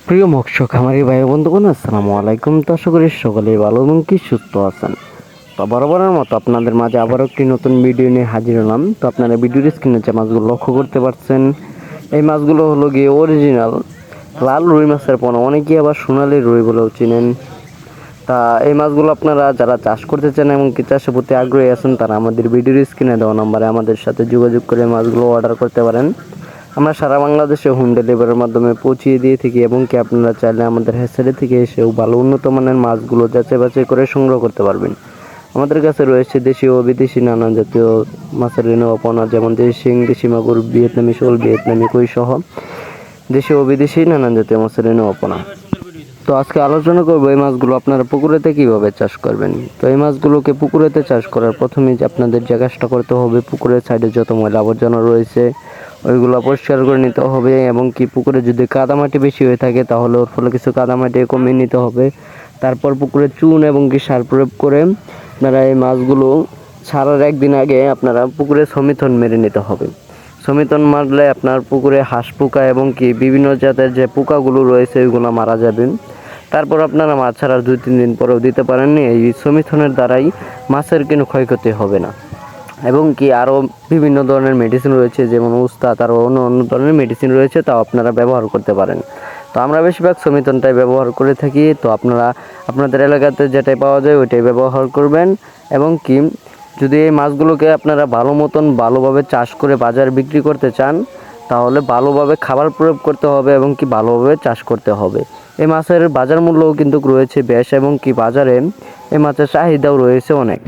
প্রিয় মৎস্য খামারি ভাই বন্ধুগণ, আসসালামু আলাইকুম। তো আশা করি সকলেই ভালো এবং কি সুস্থ আছেন। তো বরাবরের মতো আপনাদের মাঝে আবারও একটি নতুন ভিডিও নিয়ে হাজির হলাম। তো আপনারা ভিডিওর স্ক্রিনে যে মাছগুলো লক্ষ্য করতে পারছেন, এই মাছগুলো হলো গিয়ে অরিজিনাল লাল রুই মাছের পোনা, অনেকেই আবার সোনালী রুই বলেও চিনেন। তা এই মাছগুলো আপনারা যারা চাষ করতে চান এবং কি চাষের প্রতি আগ্রহী আছেন, তারা আমাদের ভিডিওর স্ক্রিনে দেওয়া নম্বরে আমাদের সাথে যোগাযোগ করে মাছগুলো অর্ডার করতে পারেন। আমরা সারা বাংলাদেশে হোম ডেলিভারির মাধ্যমে পৌঁছিয়ে দিয়ে থাকি এবং কি আপনারা চাইলে আমাদের হ্যাচারি থেকে এসেও ভালো উন্নত মানের মাছগুলো যাচাই বাছাই করে সংগ্রহ করতে পারবেন। আমাদের কাছে রয়েছে দেশি ও বিদেশি নানান জাতীয় মাছের রেণু পোনা, যেমন দেশি শিং, দেশি মাগুর, ভিয়েতনামি শোল, ভিয়েতনামি কই সহ দেশি ও বিদেশি নানান জাতীয় মাছের রেণু পোনা। তো আজকে আলোচনা করবো এই মাছগুলো আপনারা পুকুরেতে কীভাবে চাষ করবেন। তো এই মাছগুলোকে পুকুরেতে চাষ করার প্রথমেই যে আপনাদের যে কাজটা করতে হবে, পুকুরের সাইডে যত ময়লা আবর্জনা রয়েছে ওইগুলো পরিষ্কার করে নিতে হবে এবং কি পুকুরে যদি কাদামাটি বেশি হয়ে থাকে তাহলে ওর ফলে কিছু কাদামাটি কমিয়ে নিতে হবে। তারপর পুকুরে চুন এবং কি সার প্রয়োগ করে আপনারা এই মাছগুলো ছাড়ার একদিন আগে আপনারা পুকুরে সমিথন মেরে নিতে হবে। সমিথন মারলে আপনার পুকুরে হাঁস পোকা এবং কি বিভিন্ন জাতের যে পোকাগুলো রয়েছে ওইগুলো মারা যাবে। তারপর আপনারা মাছ ছাড়ার 2-3 দিন পরেও দিতে পারেন। এই সমিথনের দ্বারাই মাছের কোনো ক্ষয়ক্ষতি হবে না এবং কি আরও বিভিন্ন ধরনের মেডিসিন রয়েছে, যেমন উস্তাদ আরও অন্য অন্য ধরনের মেডিসিন রয়েছে, তাও আপনারা ব্যবহার করতে পারেন। তো আমরা বেশিরভাগ সমিথনটাই ব্যবহার করে থাকি। তো আপনারা আপনাদের এলাকাতে যেটাই পাওয়া যায় ওইটাই ব্যবহার করবেন এবং কি যদি এই মাছগুলোকে আপনারা ভালো মতন ভালোভাবে চাষ করে বাজারে বিক্রি করতে চান তাহলে ভালোভাবে খাবার প্রয়োগ করতে হবে এবং কি ভালোভাবে চাষ করতে হবে। এই মাছের বাজার মূল্যও কিন্তু রয়েছে বেশ এবং কি বাজারে এই মাছের চাহিদাও রয়েছে অনেক।